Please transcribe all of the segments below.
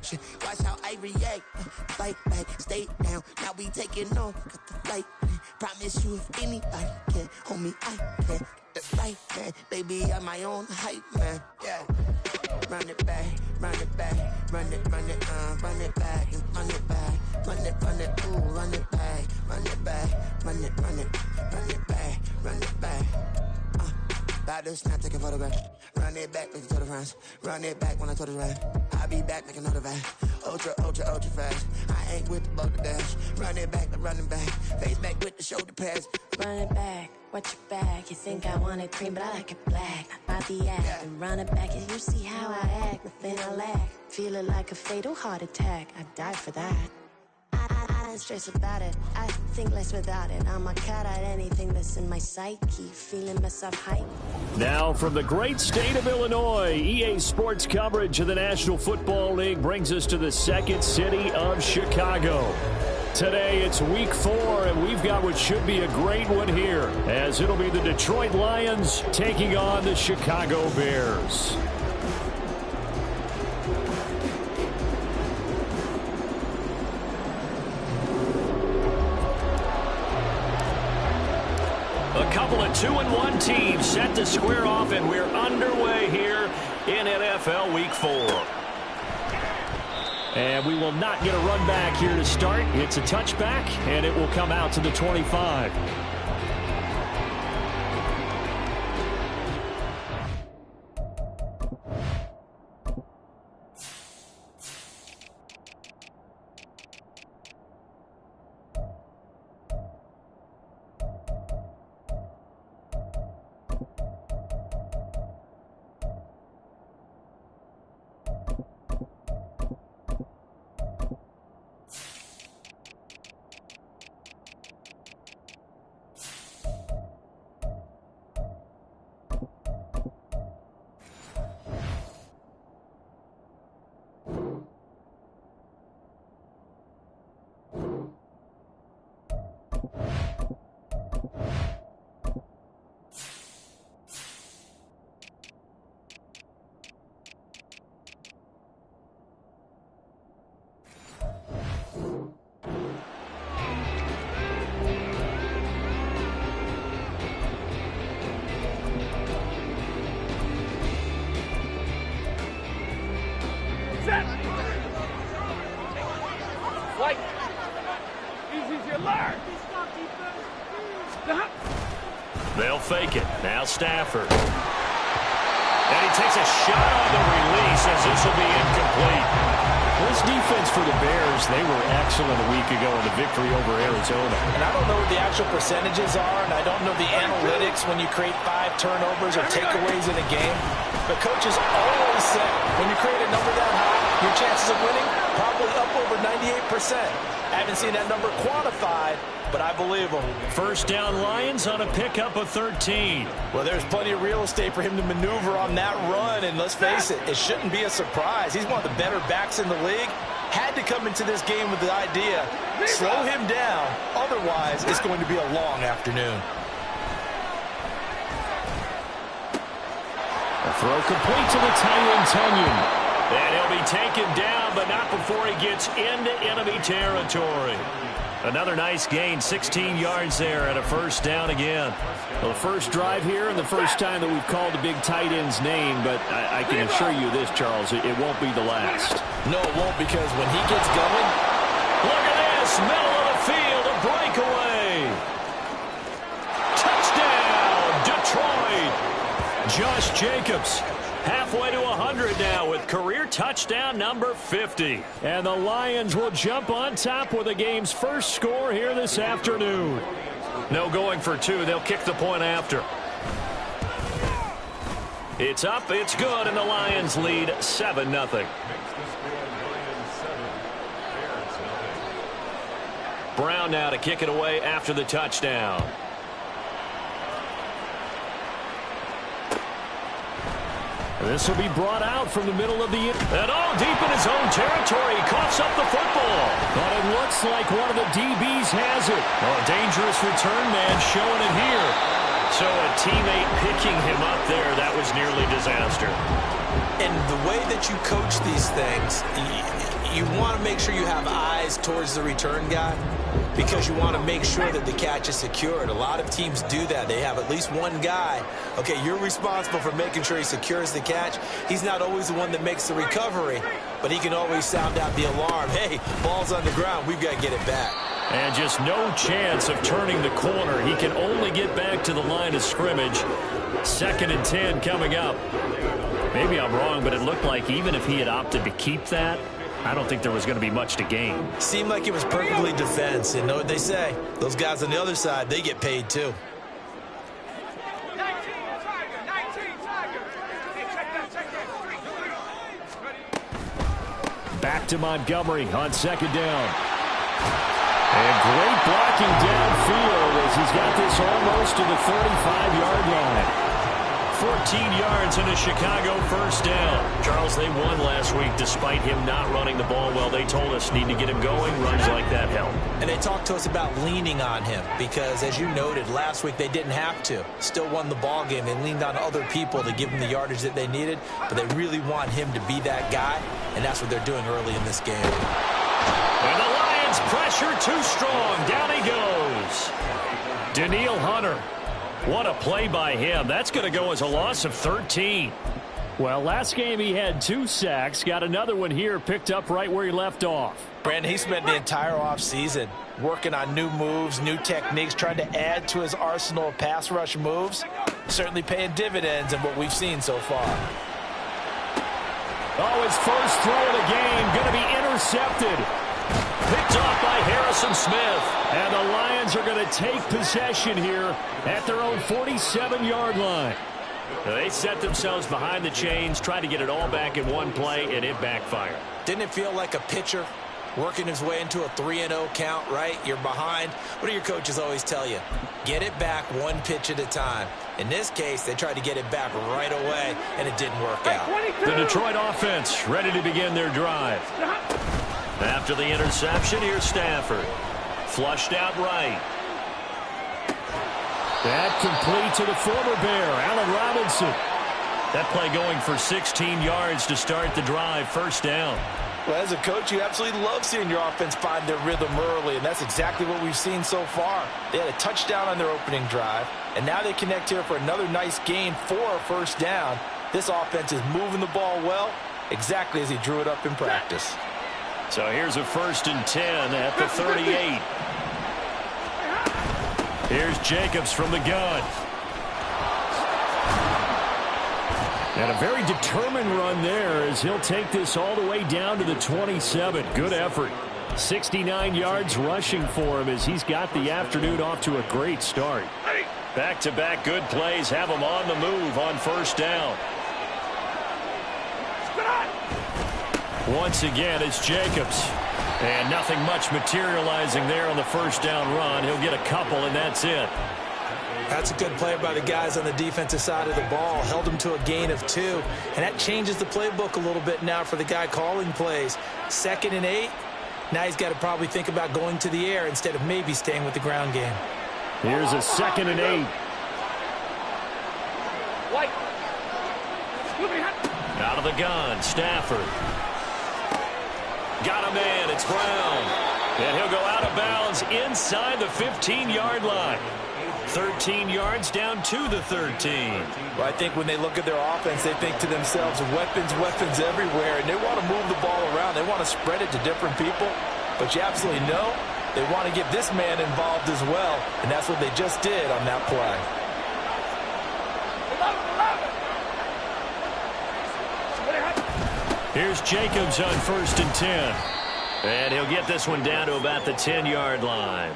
action. Watch how I react. Fight back, stay down. Now we taking off. Got the flight. Promise you if anybody can, homie, I can. That's right, man. Baby, I'm my own hype, man. Yeah. Run it back, run it back, run it back, run it back, run it back, ooh, run it back, run it back, run it back, run it back. About to snap, take a photograph. Run it back, make it to the front. Run it back when I told it right. I'll be back, make another back. Ultra, ultra, ultra fast. I ain't with the boulder dash. Run it back, running back. Face back with the shoulder pads. Run it back, watch your back. You think I want it cream, but I like it black. Not the act. And run it back, and you see how I act. Nothing I lack. Feel it like a fatal heart attack. I'd die for that. I don't stress about it. I think less without it. I'm a cut at anything that's in my psyche. Feeling myself hype. Now from the great state of Illinois, EA Sports coverage of the National Football League brings us to the second city of Chicago. Today it's week 4, and we've got what should be a great one here, as it'll be the Detroit Lions taking on the Chicago Bears. A couple of 2-1 teams set to square off, and we're underway here in NFL Week 4. And we will not get a run back here to start. It's a touchback, and it will come out to the 25. Like, easy as you learn. They'll fake it. Now Stafford. And he takes a shot on the release as this will be incomplete. This defense for the Bears, they were excellent a week ago in the victory over Arizona. And I don't know what the actual percentages are, and I don't know the analytics when you create 5 turnovers or takeaways in a game. But coaches always say when you create a number that high, your chances of winning probably up over 98%. I haven't seen that number quantified, but I believe them. First down Lions on a pickup of 13. Well, there's plenty of real estate for him to maneuver on that run, and let's face it, it shouldn't be a surprise. He's one of the better backs in the league. Had to come into this game with the idea, slow him down, otherwise it's going to be a long afternoon. A throw complete to the tight end, Tunyon. And he'll be taken down, but not before he gets into enemy territory. Another nice gain, 16 yards there, and a first down again. Well, the first drive here and the first time that we've called the big tight end's name, but I can assure you this, Charles, it won't be the last. No, it won't, because when he gets going, look at this, middle of the field, a breakaway. Touchdown, Detroit. Josh Jacobs. Halfway to 100 now with career touchdown number 50. And the Lions will jump on top with the game's first score here this afternoon. No going for 2. They'll kick the point after. It's up, it's good, and the Lions lead 7-0. Brown now to kick it away after the touchdown. This will be brought out from the middle of the... And deep in his own territory. He coughs up the football. But it looks like one of the DBs has it. A dangerous return man showing it here. So a teammate picking him up there, that was nearly disaster. And the way that you coach these things, you want to make sure you have eyes towards the return guy because you want to make sure that the catch is secured. A lot of teams do that. They have at least one guy. Okay, you're responsible for making sure he secures the catch. He's not always the one that makes the recovery, but he can always sound out the alarm. Hey, ball's on the ground. We've got to get it back. And just no chance of turning the corner. He can only get back to the line of scrimmage. 2nd and 10 coming up. Maybe I'm wrong, but it looked like even if he had opted to keep that, I don't think there was going to be much to gain. Seemed like it was perfectly defense. And know what they say? Those guys on the other side, they get paid too. Back to Montgomery on 2nd down. And great blocking downfield as he's got this almost to the 45-yard line. 14 yards and a Chicago 1st down. Charles, they won last week despite him not running the ball well. They told us need to get him going. Runs like that help. And they talked to us about leaning on him because, as you noted, last week they didn't have to. Still won the ball game. They leaned on other people to give them the yardage that they needed, but they really want him to be that guy, and that's what they're doing early in this game. And the Lions pressure too strong. Down he goes. Danielle Hunter. What a play by him. That's going to go as a loss of 13. Well, last game he had 2 sacks. Got another one here picked up right where he left off. Brandon, he spent the entire offseason working on new moves, new techniques, trying to add to his arsenal of pass rush moves. Certainly paying dividends in what we've seen so far. Oh, his first throw of the game going to be intercepted. Picked off by Harrison Smith. And the Lions are going to take possession here at their own 47-yard line. They set themselves behind the chains, tried to get it all back in one play, and it backfired. Didn't it feel like a pitcher working his way into a 3-0 count, right? You're behind. What do your coaches always tell you? Get it back one pitch at a time. In this case, they tried to get it back right away, and it didn't work out. The Detroit offense ready to begin their drive. After the interception, here's Stafford. Flushed out right. That complete to the former Bear, Allen Robinson. That play going for 16 yards to start the drive, 1st down. Well, as a coach, you absolutely love seeing your offense find their rhythm early, and that's exactly what we've seen so far. They had a touchdown on their opening drive, and now they connect here for another nice gain for a 1st down. This offense is moving the ball well, exactly as he drew it up in practice. So here's a 1st and 10 at the 38. Here's Jacobs from the gun. And a very determined run there as he'll take this all the way down to the 27. Good effort. 69 yards rushing for him as he's got the afternoon off to a great start. Back-to-back good plays have him on the move on 1st down. Once again, it's Jacobs. And nothing much materializing there on the 1st down run. He'll get a couple, and that's it. That's a good play by the guys on the defensive side of the ball. Held him to a gain of 2. And that changes the playbook a little bit now for the guy calling plays. 2nd and 8. Now he's got to probably think about going to the air instead of maybe staying with the ground game. Here's a 2nd and 8. Out of the gun, Stafford. Got a man, it's Brown. And he'll go out of bounds inside the 15-yard line. 13 yards down to the 13. Well, I think when they look at their offense, they think to themselves, weapons everywhere, and they want to move the ball around. They want to spread it to different people. But you absolutely know they want to get this man involved as well, and that's what they just did on that play. Here's Jacobs on 1st and 10. And he'll get this one down to about the 10-yard line.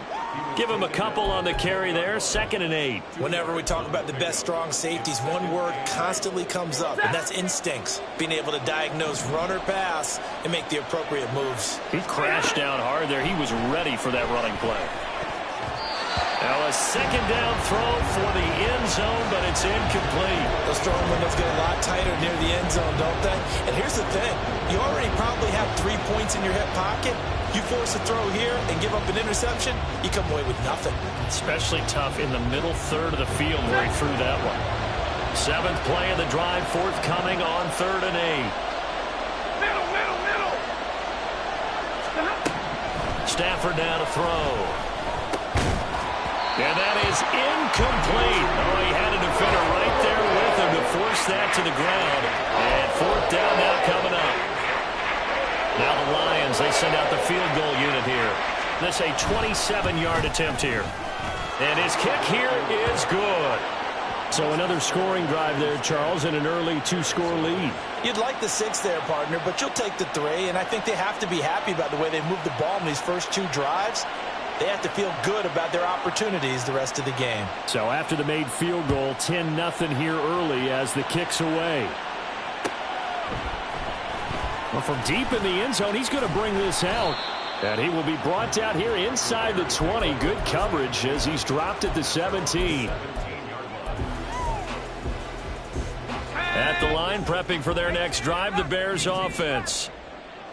Give him a couple on the carry there, 2nd and 8. Whenever we talk about the best strong safeties, one word constantly comes up, and that's instincts. Being able to diagnose run or pass and make the appropriate moves. He crashed down hard there. He was ready for that running play. Now a 2nd down throw for the end zone, but it's incomplete. Those throwing windows get a lot tighter near the end zone, don't they? And here's the thing. You already probably have 3 points in your hip pocket. You force a throw here and give up an interception, you come away with nothing. Especially tough in the middle third of the field where he threw that one. 7th play of the drive, forthcoming on 3rd and 8. Stafford now to throw. And that is incomplete. Oh, he had a defender right there with him to force that to the ground. And fourth down now coming up. Now the Lions, they send out the field goal unit here. This a 27-yard attempt here. And his kick here is good. So another scoring drive there, Charles, and an early two-score lead. You'd like the 6 there, partner, but you'll take the 3, and I think they have to be happy about the way they moved the ball in these first 2 drives. They have to feel good about their opportunities the rest of the game. So after the made field goal, 10-0 here early as the kick's away. Well, from deep in the end zone, he's going to bring this out. And he will be brought down here inside the 20. Good coverage as he's dropped at the 17. At the line, prepping for their next drive, the Bears offense.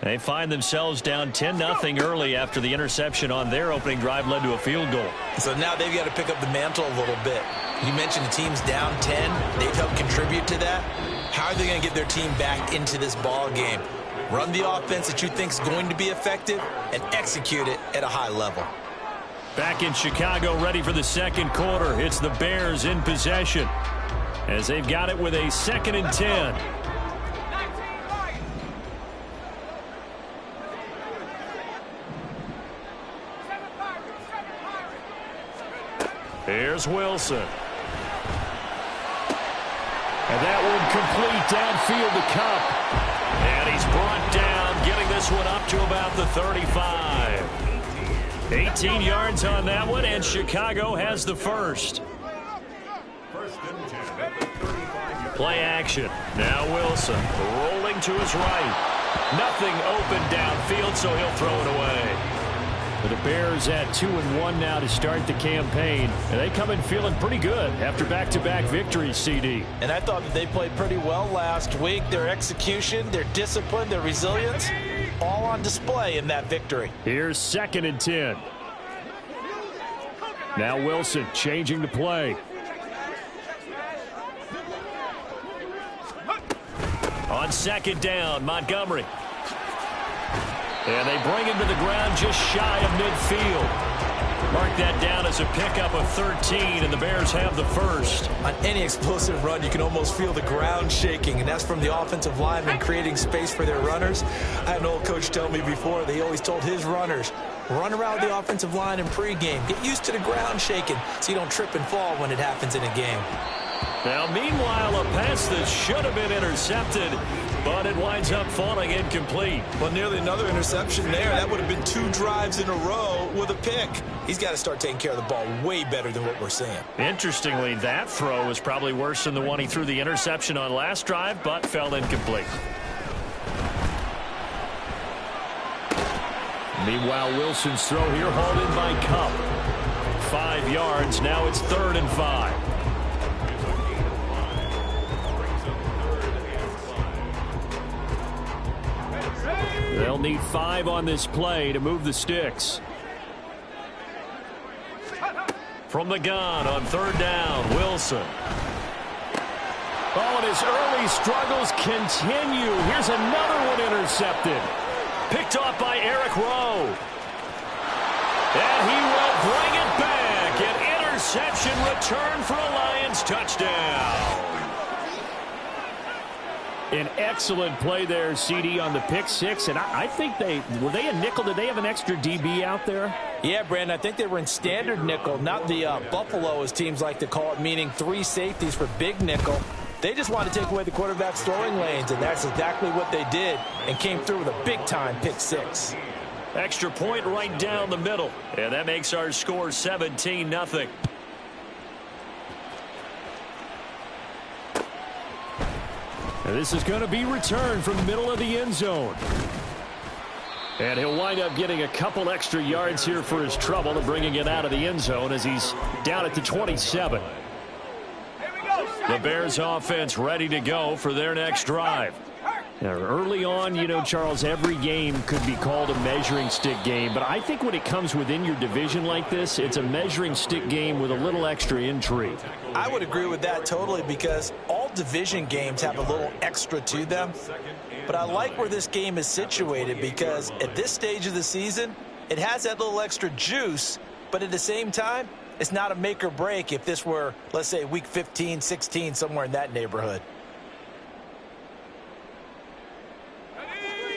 They find themselves down 10-0 early after the interception on their opening drive led to a field goal. So now they've got to pick up the mantle a little bit. You mentioned the team's down 10. They've helped contribute to that. How are they going to get their team back into this ball game? Run the offense that you think is going to be effective and execute it at a high level. Back in Chicago, ready for the second quarter. It's the Bears in possession as they've got it with a 2nd and 10. Here's Wilson. And that one complete downfield to Kupp. And he's brought down, getting this one up to about the 35. 18 yards on that one, and Chicago has the first. Play action. Now Wilson rolling to his right. Nothing open downfield, so he'll throw it away. The Bears at 2-1 now to start the campaign. And they come in feeling pretty good after back-to-back victories, CD. And I thought that they played pretty well last week. Their execution, their discipline, their resilience, all on display in that victory. Here's 2nd and 10. Now Wilson changing the play. On 2nd down, Montgomery. And they bring him to the ground just shy of midfield. Mark that down as a pickup of 13, and the Bears have the first. On any explosive run, you can almost feel the ground shaking, and that's from the offensive linemen creating space for their runners. I had an old coach tell me before that he always told his runners, run around the offensive line in pregame. Get used to the ground shaking so you don't trip and fall when it happens in a game. Now, meanwhile, a pass that should have been intercepted, but it winds up falling incomplete. Well, nearly another interception there. That would have been 2 drives in a row with a pick. He's got to start taking care of the ball way better than what we're seeing. Interestingly, that throw was probably worse than the one he threw the interception on last drive, but fell incomplete. Meanwhile, Wilson's throw here hauled in by Kupp. 5 yards. Now it's 3rd and 5. They'll need 5 on this play to move the sticks. From the gun on 3rd down, Wilson. Oh, and his early struggles continue. Here's another one intercepted. Picked off by Eric Rowe. And he will bring it back. An interception return for a Lions touchdown. An excellent play there, CD, on the pick 6. And I think were they a nickel? Did they have an extra DB out there? Yeah, Brandon, I think they were in standard nickel, not the Buffalo, as teams like to call it, meaning 3 safeties for big nickel. They just wanted to take away the quarterback's throwing lanes, and that's exactly what they did, and came through with a big-time pick 6. Extra point right down the middle, and that makes our score 17-0. And this is going to be returned from the middle of the end zone. And he'll wind up getting a couple extra yards here for his trouble and bringing it out of the end zone as he's down at the 27. The Bears offense ready to go for their next drive. Now, early on, you know, Charles, every game could be called a measuring stick game. But I think when it comes within your division like this, it's a measuring stick game with a little extra intrigue. I would agree with that totally, because all division games have a little extra to them. But I like where this game is situated, because at this stage of the season, It has that little extra juice, but at the same time, it's not a make or break if this were, let's say, week 15, 16, somewhere in that neighborhood.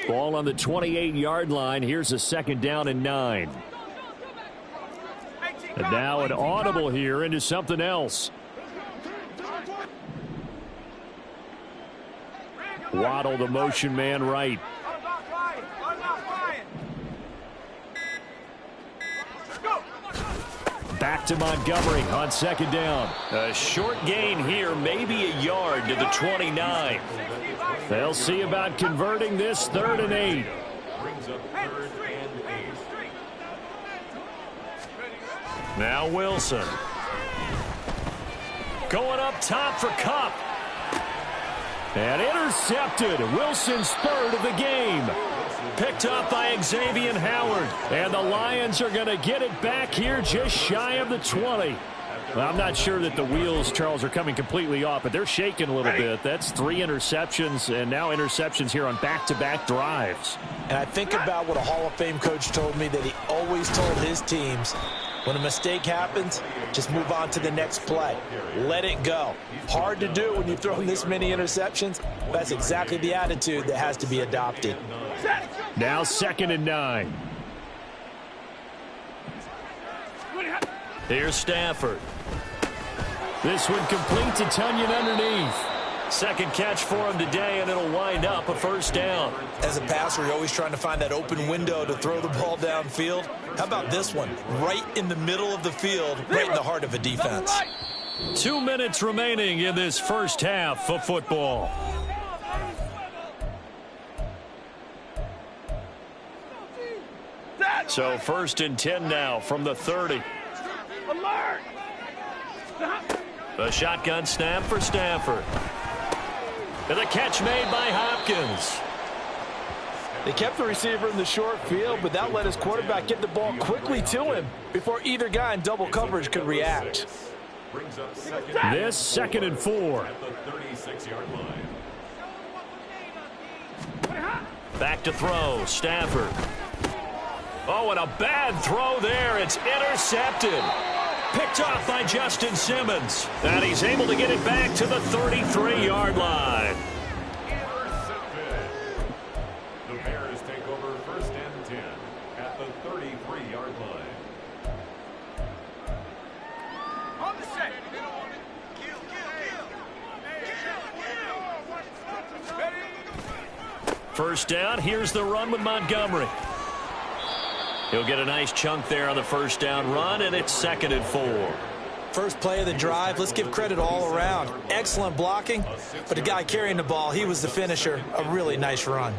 Ball on the 28-yard line. Here's a 2nd down and 9. And now an audible here into something else. Waddle, the motion man, right. Back to Montgomery on 2nd down. A short gain here, maybe a yard to the 29. They'll see about converting this 3rd and 8. Now Wilson. Going up top for Kupp. And intercepted. Wilson's 3rd of the game. Picked up by Xavier Howard. And the Lions are going to get it back here just shy of the 20. Well, I'm not sure that the wheels, Charles, are coming completely off, but they're shaking a little bit. That's 3 interceptions, and now interceptions here on back-to-back drives. And I think about what a Hall of Fame coach told me, that he always told his teams, when a mistake happens, just move on to the next play. Let it go. Hard to do when you throw this many interceptions. That's exactly the attitude that has to be adopted. Now 2nd and 9. Here's Stafford. This one complete to Tunyon underneath. 2nd catch for him today, and it'll wind up a 1st down. As a passer, you're always trying to find that open window to throw the ball downfield. How about this one? Right in the middle of the field, right in the heart of a defense. 2 minutes remaining in this first half of football. So 1st and 10 now from the 30. A shotgun snap for Stafford. And the catch made by Hopkins. They kept the receiver in the short field, but that let his quarterback get the ball quickly to him before either guy in double coverage could react. This 2nd and 4. Back to throw. Stafford. Oh, and a bad throw there. It's intercepted. Picked off by Justin Simmons. And he's able to get it back to the 33-yard line. The Bears take over 1st and 10 at the 33-yard line. On the set. First down. Here's the run with Montgomery. He'll get a nice chunk there on the 1st down run, and it's 2nd and 4. First play of the drive, let's give credit all around. Excellent blocking, but the guy carrying the ball, he was the finisher. A really nice run.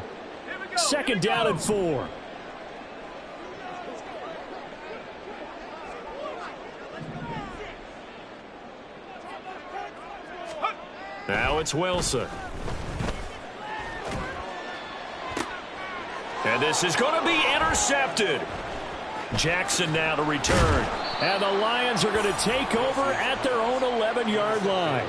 2nd down and 4. Now it's Wilson. And this is going to be intercepted. Jackson now to return. And the Lions are going to take over at their own 11-yard line.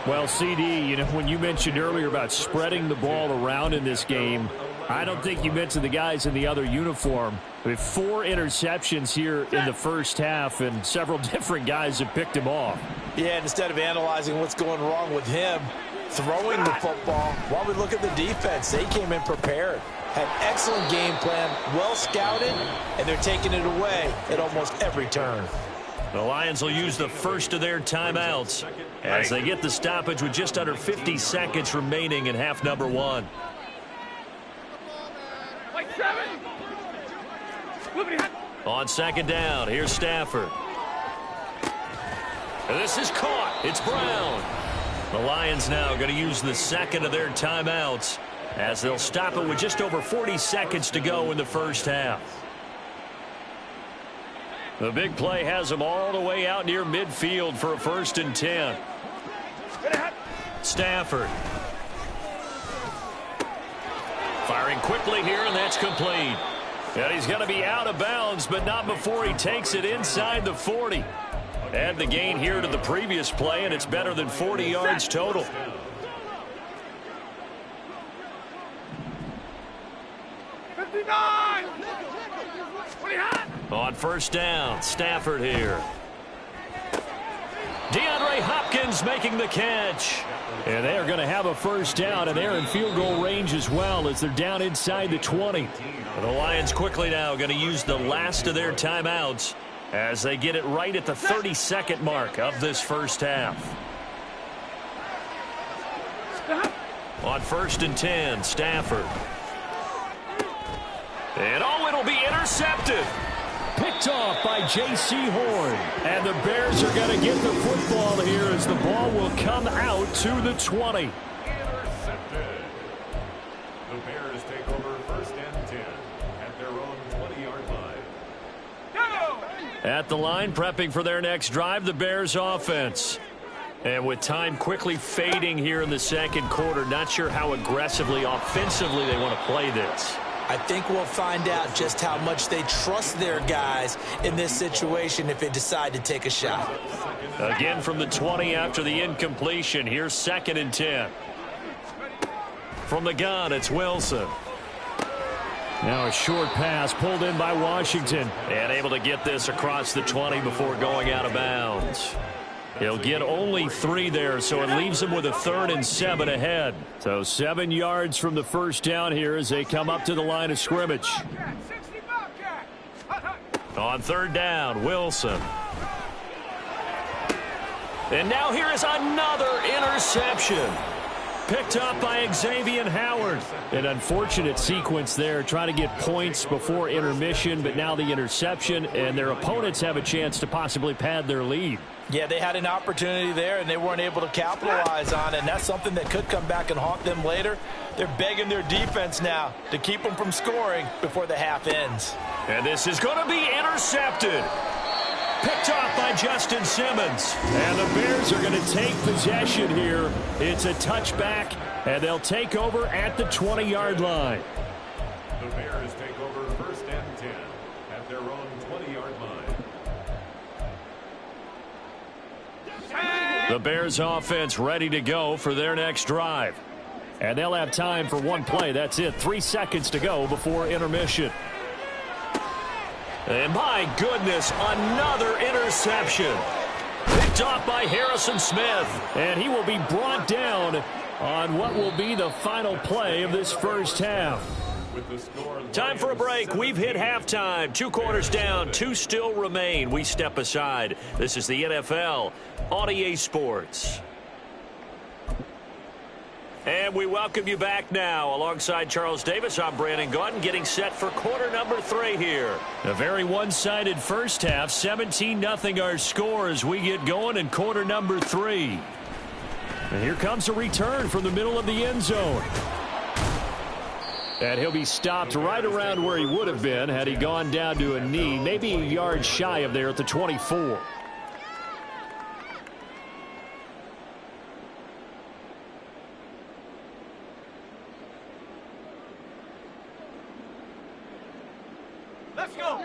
Well, CD, you know, when you mentioned earlier about spreading the ball around in this game, I don't think you mentioned the guys in the other uniform. We have 4 interceptions here in the first half, and several different guys have picked him off. Yeah, instead of analyzing what's going wrong with him, throwing the football, while we look at the defense, they came in prepared. Had excellent game plan, well scouted, and they're taking it away at almost every turn. The Lions will use the first of their timeouts as they get the stoppage with just under 50 seconds remaining in half number 1. On 2nd down, here's Stafford. And this is caught. It's Brown. The Lions now going to use the 2nd of their timeouts as they'll stop it with just over 40 seconds to go in the first half. The big play has them all the way out near midfield for a 1st and 10. Stafford. Firing quickly here, and that's complete. And he's going to be out of bounds, but not before he takes it inside the 40. Add the gain here to the previous play, and it's better than 40 yards total. On first down, Stafford here. DeAndre Hopkins making the catch. And they are going to have a first down, and they're in field goal range as well as they're down inside the 20. The Lions quickly now going to use the last of their timeouts as they get it right at the 32nd mark of this first half. On first and 10, Stafford. And it'll be intercepted. Picked off by J.C. Horn. And the Bears are going to get the football here as the ball will come out to the 20. Intercepted. The Bears take over first and 10 at their own 20-yard line. At the line, prepping for their next drive, the Bears offense. And with time quickly fading here in the second quarter, not sure how aggressively, offensively they want to play this. I think we'll find out just how much they trust their guys in this situation if they decide to take a shot. Again from the 20 after the incompletion. Here's second and 10. From the gun, it's Wilson. Now a short pass pulled in by Washington. And able to get this across the 20 before going out of bounds. He'll get only 3 there, so it leaves him with a 3rd and 7 ahead. So 7 yards from the first down here as they come up to the line of scrimmage. On third down, Wilson. And now here is another interception. Picked up by Xavier Howard. An unfortunate sequence there, trying to get points before intermission, but now the interception, and their opponents have a chance to possibly pad their lead. Yeah, they had an opportunity there, and they weren't able to capitalize on it, and that's something that could come back and haunt them later. They're begging their defense now to keep them from scoring before the half ends. And this is going to be intercepted. Picked off by Justin Simmons. And the Bears are going to take possession here. It's a touchback, and they'll take over at the 20-yard line. The Bears take over first and 10 at their own 20-yard line. The Bears offense ready to go for their next drive. And they'll have time for one play. That's it. 3 seconds to go before intermission. And my goodness, another interception. Picked off by Harrison Smith. And he will be brought down on what will be the final play of this first half. Time for a break. We've hit halftime. 2 quarters down, 2 still remain. We step aside. This is the NFL on EA Sports. And we welcome you back now. Alongside Charles Davis, I'm Brandon Gaudin, getting set for quarter number 3 here. A very one-sided first half, 17-0 our score as we get going in quarter number 3. And here comes a return from the middle of the end zone. And he'll be stopped right around where he would have been had he gone down to a knee, maybe a yard shy of there at the 24.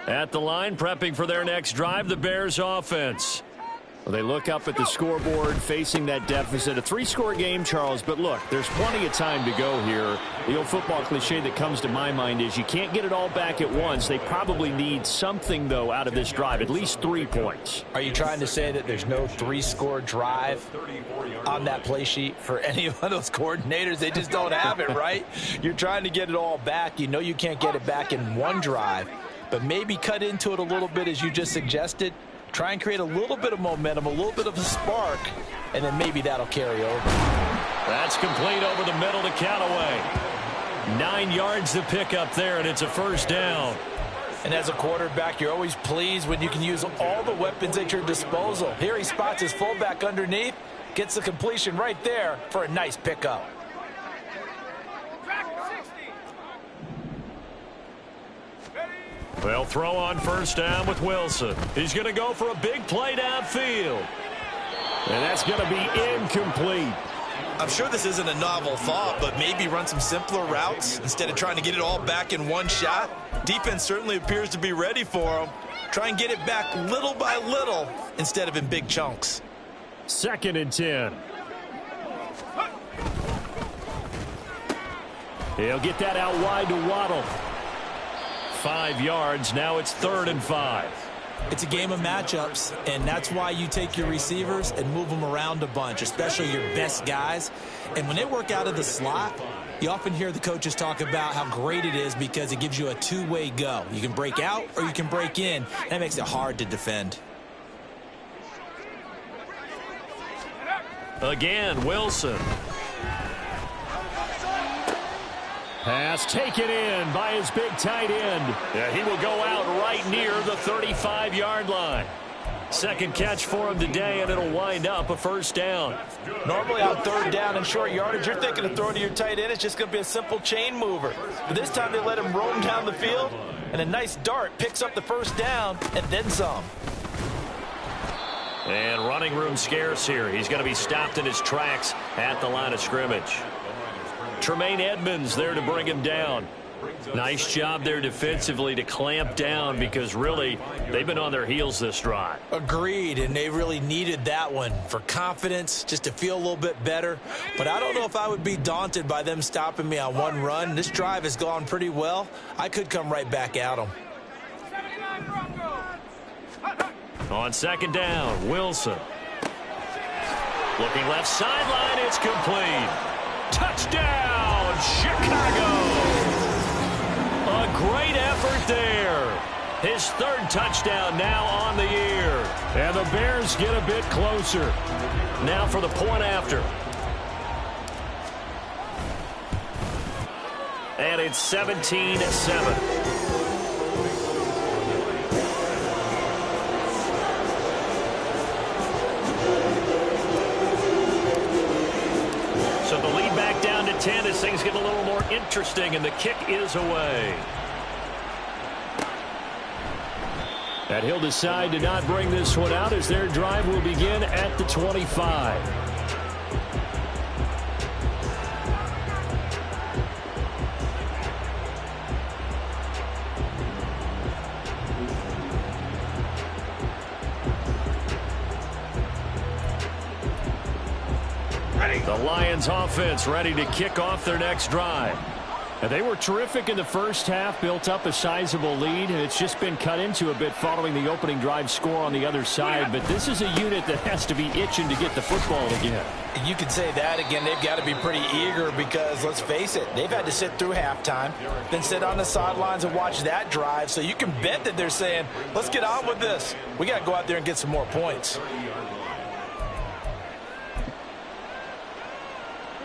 At the line, prepping for their next drive, the Bears offense. Well, they look up at the scoreboard, facing that deficit. A 3-score game, Charles, but look, there's plenty of time to go here. The old football cliche that comes to my mind is you can't get it all back at once. They probably need something, though, out of this drive, at least 3 points. Are you trying to say that there's no 3-score drive on that play sheet for any of those coordinators? They just don't have it, right? You're trying to get it all back. You know you can't get it back in one drive. But maybe cut into it a little bit as you just suggested. Try and create a little bit of momentum, a little bit of a spark, and then maybe that'll carry over. That's complete over the middle to Callaway. 9 yards to pick up there, and it's a first down. And as a quarterback, you're always pleased when you can use all the weapons at your disposal. Here he spots his fullback underneath, gets the completion right there for a nice pickup. They'll throw on first down with Wilson. He's going to go for a big play downfield. And that's going to be incomplete. I'm sure this isn't a novel thought, but maybe run some simpler routes instead of trying to get it all back in one shot. Defense certainly appears to be ready for him. Try and get it back little by little instead of in big chunks. 2nd and 10. He'll get that out wide to Waddle. 5 yards. Now it's 3rd and 5. It's a game of matchups, and that's why you take your receivers and move them around a bunch, especially your best guys. And when they work out of the slot, you often hear the coaches talk about how great it is because it gives you a two-way go. You can break out or you can break in. That makes it hard to defend. Again, Wilson. Pass taken in by his big tight end. Yeah, he will go out right near the 35-yard line. Second catch for him today, and it'll wind up a 1st down. Normally on 3rd down and short yardage, you're thinking of throwing to your tight end. It's just going to be a simple chain mover. But this time they let him roam down the field, and a nice dart picks up the 1st down and then some. And running room scarce here. He's going to be stopped in his tracks at the line of scrimmage. Tremaine Edmonds there to bring him down. Nice job there defensively to clamp down because really they've been on their heels this drive. Agreed, and they really needed that one for confidence, just to feel a little bit better. But I don't know if I would be daunted by them stopping me on one run. This drive has gone pretty well. I could come right back at them. On 2nd down, Wilson. Looking left sideline, it's complete. Touchdown, Chicago! A great effort there. His 3rd touchdown now on the year. And the Bears get a bit closer. Now for the point after. And it's 17-7. So the lead back down to 10 as things get a little more interesting, and the kick is away. And he'll decide to not bring this one out as their drive will begin at the 25. The Lions offense ready to kick off their next drive. And they were terrific in the first half, built up a sizable lead, and it's just been cut into a bit following the opening drive score on the other side. But this is a unit that has to be itching to get the football again. You could say that again. They've got to be pretty eager because, let's face it, they've had to sit through halftime, then sit on the sidelines and watch that drive. So you can bet that they're saying, let's get on with this. We got to go out there and get some more points.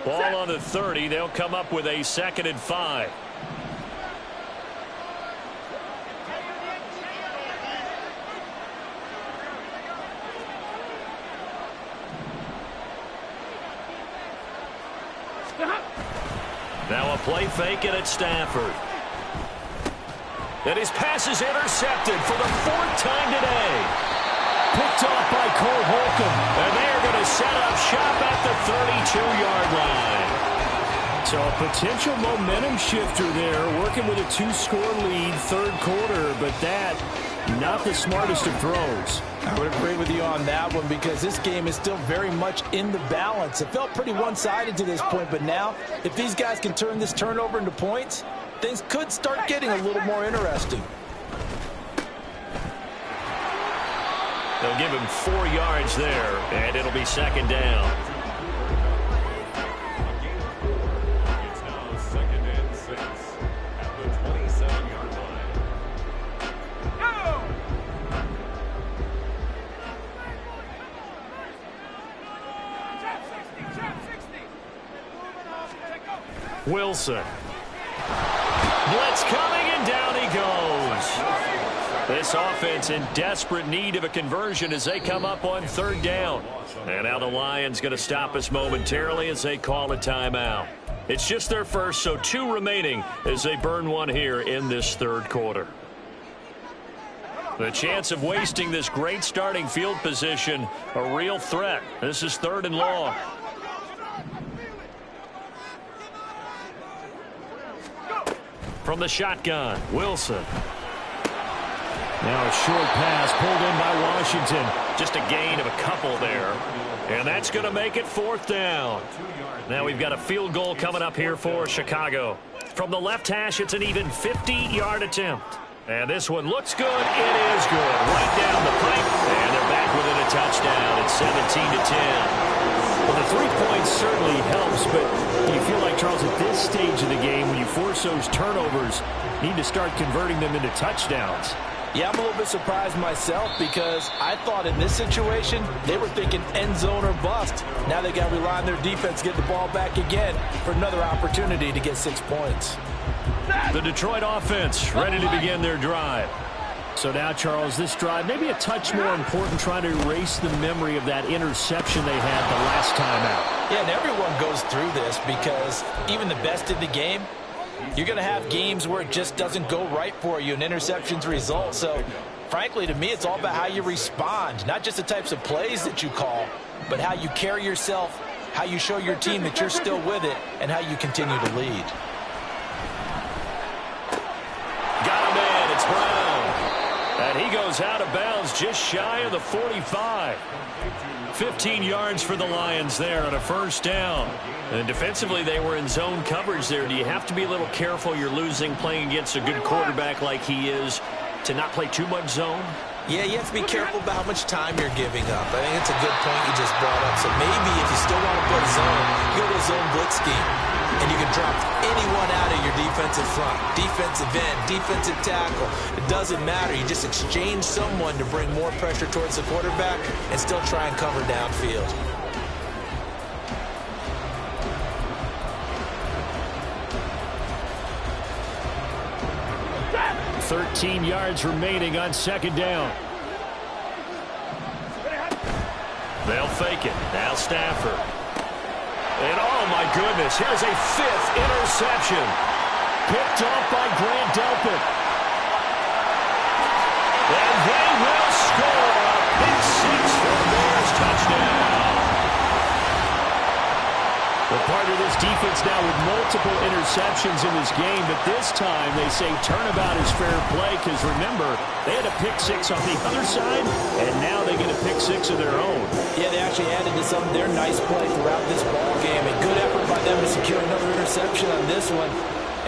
Ball on the 30. They'll come up with a 2nd and 5. Now a play fake, and it's Stafford. And his pass is intercepted for the 4th time today. Picked off by Cole Holcomb, and they are going to set up shop at the 32-yard line. So a potential momentum shifter there, working with a 2-score lead, 3rd quarter, but that, not the smartest of throws. I would agree with you on that one because this game is still very much in the balance. It felt pretty one-sided to this point, but now, if these guys can turn this turnover into points, things could start getting a little more interesting. They'll give him 4 yards there, and it'll be 2nd down. It's now 2nd and 6 at the 27-yard line. Go! Wilson. Blitz coming, and down he goes. This offense in desperate need of a conversion as they come up on 3rd down. And now the Lions going to stop us momentarily as they call a timeout. It's just their first, so 2 remaining as they burn one here in this 3rd quarter. The chance of wasting this great starting field position, a real threat. This is 3rd and long. From the shotgun, Wilson. Now a short pass pulled in by Washington. Just a gain of a couple there. And that's going to make it 4th down. Now we've got a field goal coming up here for Chicago. From the left hash, it's an even 50-yard attempt. And this one looks good. It is good. Right down the pipe. And they're back within a touchdown. It's 17-10. Well, the 3 points certainly helps, but do you feel like, Charles, at this stage of the game, when you force those turnovers, you need to start converting them into touchdowns? Yeah, I'm a little bit surprised myself because I thought in this situation they were thinking end zone or bust. Now they got to rely on their defense to get the ball back again for another opportunity to get 6 points. The Detroit offense ready to begin their drive. So now, Charles, this drive maybe a touch more important, trying to erase the memory of that interception they had the last time out. Yeah, and everyone goes through this because even the best in the game, you're going to have games where it just doesn't go right for you, and interceptions result. So, frankly, to me, it's all about how you respond, not just the types of plays that you call, but how you carry yourself, how you show your team that you're still with it, and how you continue to lead. Got him in. It's Brown. And he goes out of bounds just shy of the 45. 15 yards for the Lions there on a first down. And defensively, they were in zone coverage there. Do you have to be a little careful? You're losing playing against a good quarterback like he is to not play too much zone? Yeah, you have to be careful about how much time you're giving up. I think it's a good point you just brought up. So maybe if you still want to play zone, you go to a zone blitz scheme. And you can drop anyone out of your defensive front. Defensive end, defensive tackle. It doesn't matter. You just exchange someone to bring more pressure towards the quarterback and still try and cover downfield. 13 yards remaining on second down. They'll fake it. Now Stafford. And oh my goodness, here's a 5th interception. Picked off by Grant Delpit. And they will score a pick 6 for the Bears touchdown. Well, part of this defense now with multiple interceptions in this game, but this time they say turnabout is fair play because, remember, they had a pick 6 on the other side, and now they get a pick 6 of their own. Yeah, they actually added to some of their nice play throughout this ball game. A good effort by them to secure another interception on this one.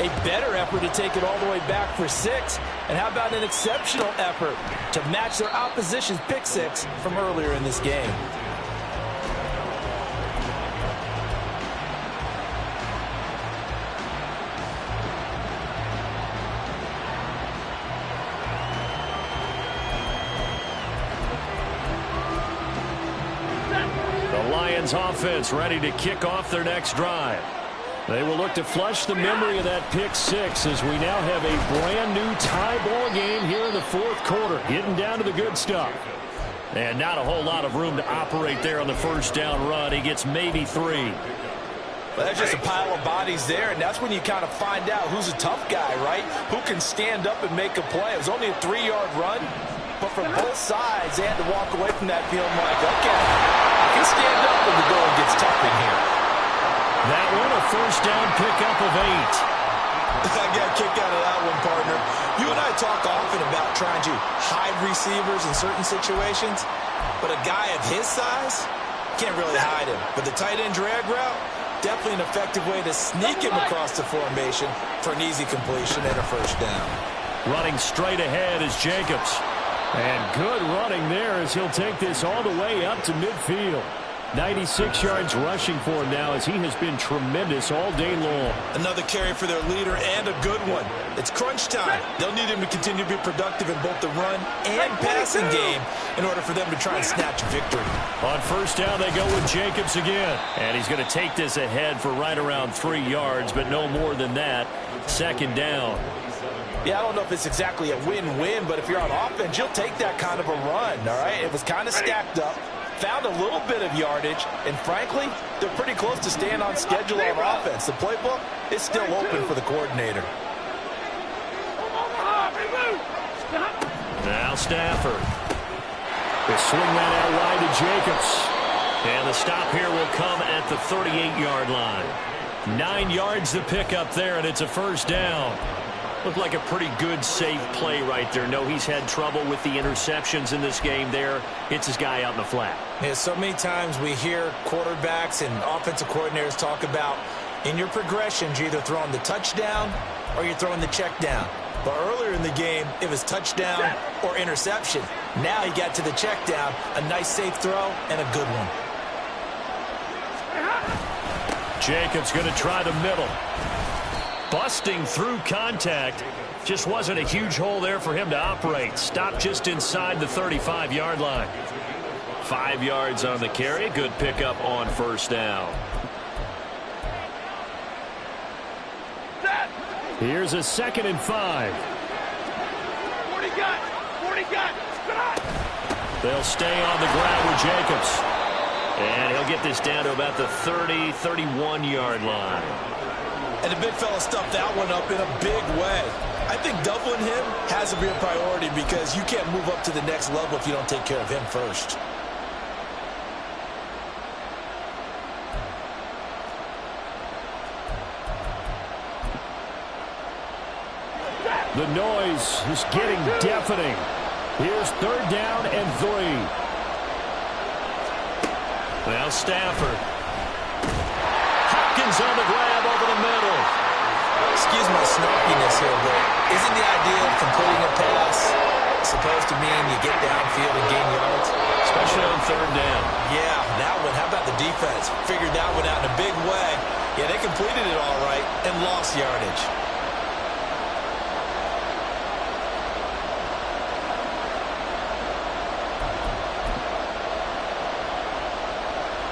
A better effort to take it all the way back for 6. And how about an exceptional effort to match their opposition's pick 6 from earlier in this game? Offense ready to kick off their next drive. They will look to flush the memory of that pick 6 as we now have a brand new tie ball game here in the 4th quarter, getting down to the good stuff. And not a whole lot of room to operate there on the first down run. He gets maybe 3. Well, that's just a pile of bodies there, and that's when you kind of find out who's a tough guy, right? Who can stand up and make a play. It was only a 3-yard run, but for both sides, they had to walk away from that feeling like, okay, I can stand up when the going gets tough in here. That one, a first down pickup of 8. I got a kick out of that one, partner. You and I talk often about trying to hide receivers in certain situations, but a guy of his size can't really hide him. But the tight end drag route, definitely an effective way to sneak him across the formation for an easy completion and a first down. Running straight ahead is Jacobs. And good running there as he'll take this all the way up to midfield. 96 yards rushing for him now as he has been tremendous all day long. Another carry for their leader and a good one. It's crunch time. They'll need him to continue to be productive in both the run and passing game in order for them to try and snatch a victory. On first down, they go with Jacobs again. And he's going to take this ahead for right around 3 yards, but no more than that. Second down. Yeah, I don't know if it's exactly a win-win, but if you're on offense, you'll take that kind of a run, all right? It was kind of stacked up, found a little bit of yardage, and frankly, they're pretty close to staying on schedule on offense. The playbook is still open for the coordinator. Now Stafford. They swing that out wide to Jacobs. And the stop here will come at the 38-yard line. 9 yards to pick up there, and it's a first down. Looked like a pretty good, safe play right there. No, he's had trouble with the interceptions in this game there. Hits his guy out in the flat. Yeah, so many times we hear quarterbacks and offensive coordinators talk about in your progressions, you're either throwing the touchdown or you're throwing the check down. But earlier in the game, it was touchdown or interception. Now he got to the check down, a nice safe throw, and a good one. Jacobs going to try the middle. Busting through contact. Just wasn't a huge hole there for him to operate. Stopped just inside the 35-yard line. 5 yards on the carry. Good pickup on first down. Here's a 2nd and 5. 40 got. 40 got. They'll stay on the ground with Jacobs. And he'll get this down to about the 30, 31-yard line. And the big fella stuffed that one up in a big way. I think doubling him has to be a priority because you can't move up to the next level if you don't take care of him first. The noise is getting deafening. Here's 3rd down and 3. Now Stafford. Hopkins on the grab over the middle. Excuse my snarkiness here, but isn't the idea of completing a pass supposed to mean you get downfield and gain yards? Especially on 3rd down. Yeah, that one. How about the defense? Figured that one out in a big way. Yeah, they completed it all right and lost yardage.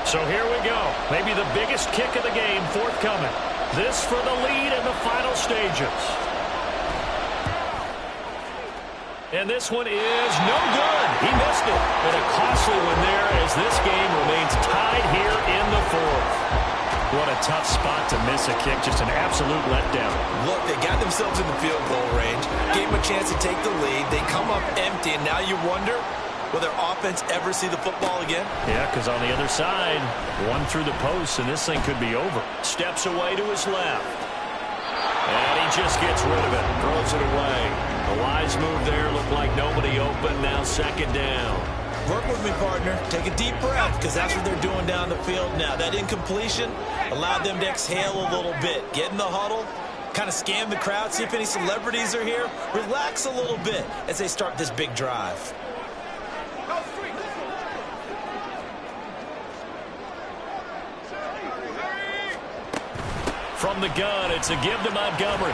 So here we go. Maybe the biggest kick of the game forthcoming. This for the lead in the final stages. And this one is no good. He missed it. And a costly one there as this game remains tied here in the 4th. What a tough spot to miss a kick. Just an absolute letdown. Look, they got themselves in the field goal range. Gave them a chance to take the lead. They come up empty, and now you wonder, will their offense ever see the football again? Yeah, because on the other side, one through the post, and this thing could be over. Steps away to his left. And he just gets rid of it. Throws it away. A wise move there. Looked like nobody open. Now 2nd down. Work with me, partner. Take a deep breath, because that's what they're doing down the field now. That incompletion allowed them to exhale a little bit. Get in the huddle. Kind of scan the crowd. See if any celebrities are here. Relax a little bit as they start this big drive. From the gun, it's a give to Montgomery.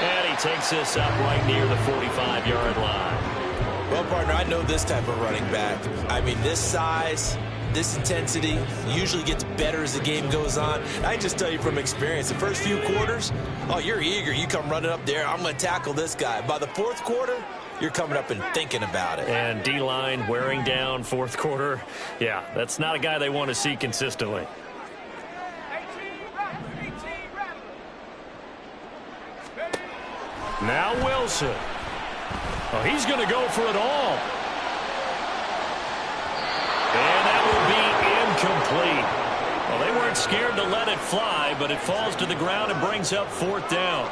And he takes this up right near the 45-yard line. Well, partner, I know this type of running back. I mean, this size, this intensity usually gets better as the game goes on. I just tell you from experience, the first few quarters, oh, you're eager. You come running up there, I'm going to tackle this guy. By the 4th quarter, you're coming up and thinking about it. And D-line wearing down 4th quarter. Yeah, that's not a guy they want to see consistently. Now Wilson. Oh, he's going to go for it all. And that will be incomplete. Well, they weren't scared to let it fly, but it falls to the ground and brings up 4th down.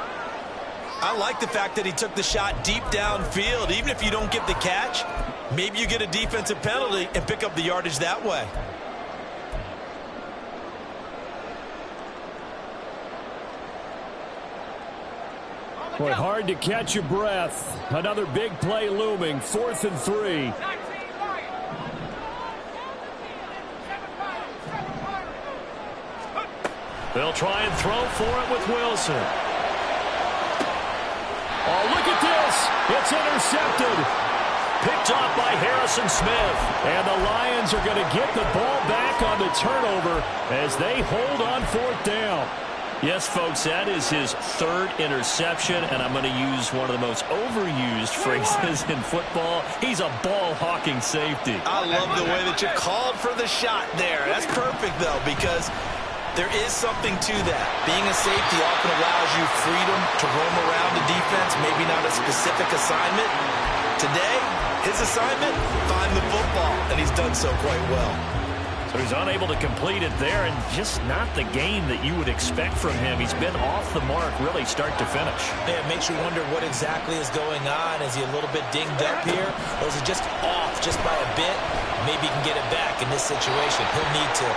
I like the fact that he took the shot deep downfield. Even if you don't get the catch, maybe you get a defensive penalty and pick up the yardage that way. Boy, hard to catch your breath. Another big play looming. 4th and 3. They'll try and throw for it with Wilson. Oh, look at this. It's intercepted. Picked off by Harrison Smith. And the Lions are going to get the ball back on the turnover as they hold on 4th down. Yes, folks, that is his 3rd interception, and I'm going to use one of the most overused phrases in football. He's a ball-hawking safety. I love the way that you called for the shot there. That's perfect, though, because there is something to that. Being a safety often allows you freedom to roam around the defense, maybe not a specific assignment. Today, his assignment, find the football, and he's done so quite well. So he's unable to complete it there, and just not the game that you would expect from him. He's been off the mark really start to finish. Yeah, it makes you wonder what exactly is going on. Is he a little bit dinged up here, or is it just off just by a bit? Maybe he can get it back in this situation. He'll need to.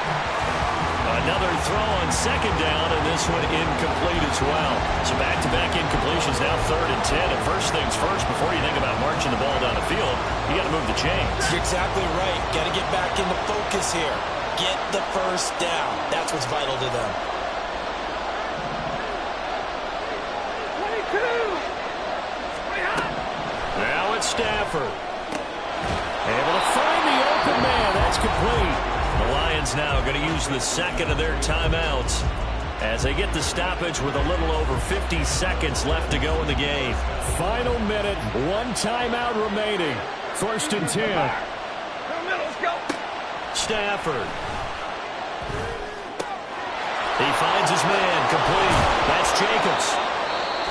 Another throw on second down, and this one incomplete as well. So back-to-back incompletions, now 3rd and 10. And first things first, before you think about marching the ball down the field, you got to move the chains. You're exactly right. Got to get back into focus here. Get the first down. That's what's vital to them. 22. Now it's Stafford. Able to find the open man. That's complete. The Lions now going to use the second of their timeouts as they get the stoppage with a little over 50 seconds left to go in the game. Final minute, 1 timeout remaining. 1st and 10. Let's go. Stafford. He finds his man, complete. That's Jacobs.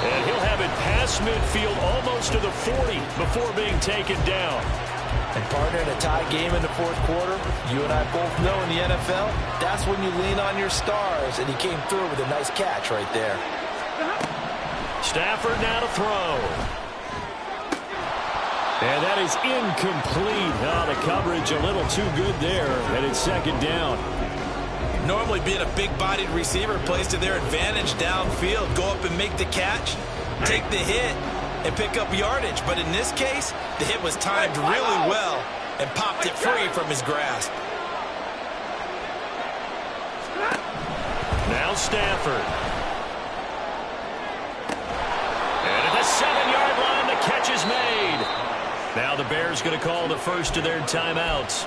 And he'll have it past midfield almost to the 40 before being taken down. And partner, in a tie game in the 4th quarter, you and I both know in the NFL, that's when you lean on your stars, and he came through with a nice catch right there. Stafford now to throw. And that is incomplete. Oh, the coverage a little too good there, and it's 2nd down. Normally being a big-bodied receiver plays to their advantage downfield. Go up and make the catch, take the hit, and pick up yardage. But in this case, the hit was timed really well and popped it free from his grasp. Now Stafford. And at the 7-yard line, the catch is made. Now the Bears going to call the first of their timeouts,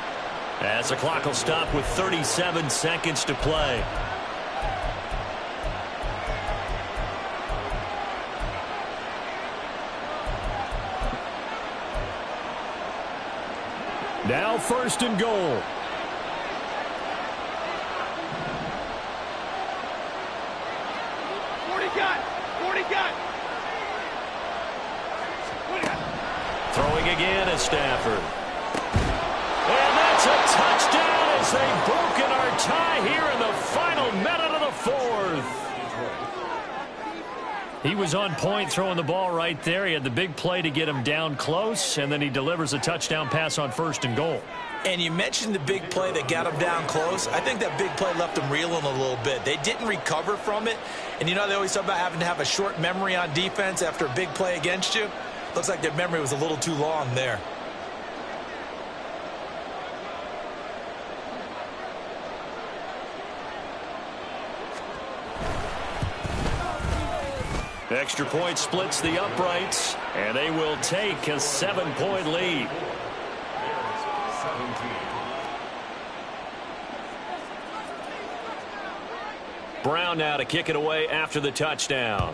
as the clock will stop with 37 seconds to play. Now 1st and goal. Throwing again is Stafford. And that's a touchdown as they've broken our tie here in the final minute of the 4th. He was on point throwing the ball right there. He had the big play to get him down close, and then he delivers a touchdown pass on 1st and goal. And you mentioned the big play that got him down close. I think that big play left him reeling a little bit. They didn't recover from it. And you know, they always talk about having to have a short memory on defense after a big play against you. Looks like their memory was a little too long there. Extra point splits the uprights, and they will take a 7-point lead. 17. Brown now to kick it away after the touchdown.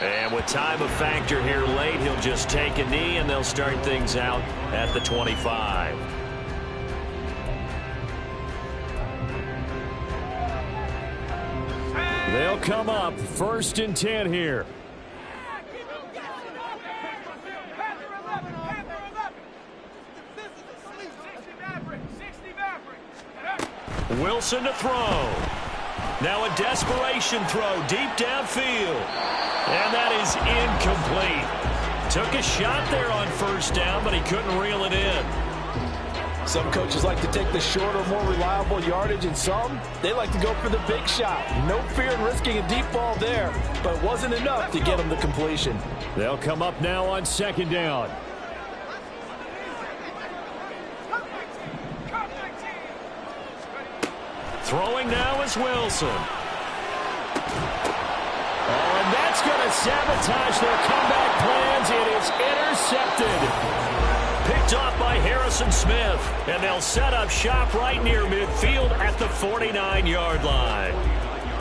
And with time a factor here late, he'll just take a knee, and they'll start things out at the 25. They'll come up 1st and 10 here. Wilson to throw. Now a desperation throw deep downfield. And that is incomplete. Took a shot there on 1st down, but he couldn't reel it in. Some coaches like to take the shorter, more reliable yardage, and some, they like to go for the big shot. No fear in risking a deep ball there, but it wasn't enough to get them the completion. They'll come up now on 2nd down. Throwing now is Wilson. Oh, and that's going to sabotage their comeback plans. It is intercepted. Picked off by Harrison Smith, and they'll set up shop right near midfield at the 49-yard line.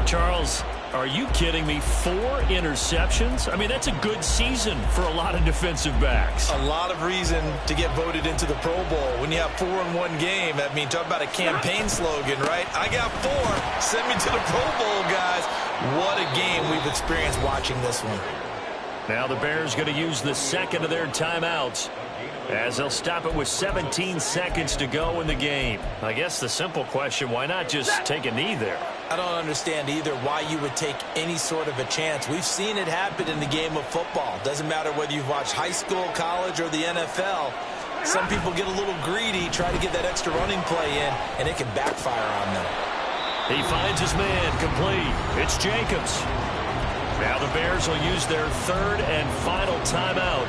Charles, are you kidding me? 4 interceptions? I mean, that's a good season for a lot of defensive backs. A lot of reason to get voted into the Pro Bowl. When you have 4 in one game, I mean, talk about a campaign slogan, right? I got 4. Send me to the Pro Bowl, guys. What a game we've experienced watching this one. Now the Bears going to use the second of their timeouts, as they'll stop it with 17 seconds to go in the game. I guess the simple question, why not just take a knee there? I don't understand either why you would take any sort of a chance. We've seen it happen in the game of football. Doesn't matter whether you've watched high school, college, or the NFL. Some people get a little greedy, try to get that extra running play in, and it can backfire on them. He finds his man, complete. It's Jacobs. Now the Bears will use their third and final timeout.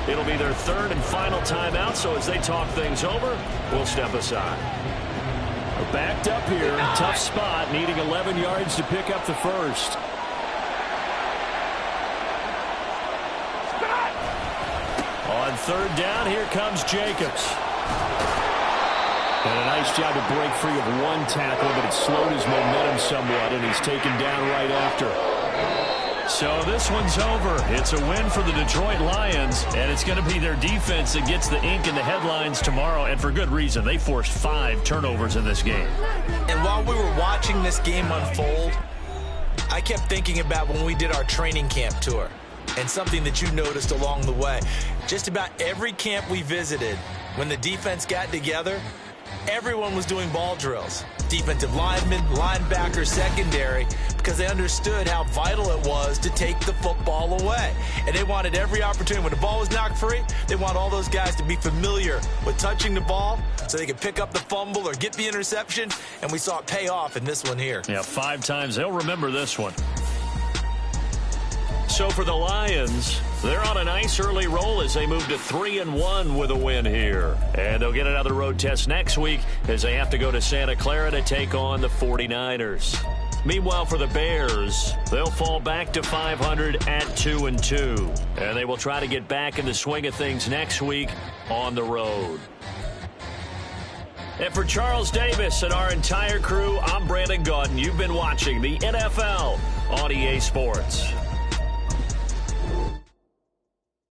It'll be their third and final timeout, so as they talk things over, we'll step aside. We're backed up here. Tough spot, needing 11 yards to pick up the first. On third down, here comes Jacobs. And a nice job to break free of one tackle, but it slowed his momentum somewhat, and he's taken down right after. So this one's over. It's a win for the Detroit Lions, and it's going to be their defense that gets the ink in the headlines tomorrow, and for good reason. They forced 5 turnovers in this game. And while we were watching this game unfold, I kept thinking about when we did our training camp tour, and something that you noticed along the way. Just about every camp we visited, when the defense got together, everyone was doing ball drills. Defensive linemen, linebackers, secondary, because they understood how vital it was to take the football away. And they wanted every opportunity. When the ball was knocked free, they want all those guys to be familiar with touching the ball so they could pick up the fumble or get the interception. And we saw it pay off in this one here. Yeah, 5 times. They'll remember this one. So for the Lions, they're on a nice early roll as they move to 3-1 with a win here. And they'll get another road test next week as they have to go to Santa Clara to take on the 49ers. Meanwhile, for the Bears, they'll fall back to 500 at 2-2. And they will try to get back in the swing of things next week on the road. And for Charles Davis and our entire crew, I'm Brandon Gaudin. You've been watching the NFL on EA Sports.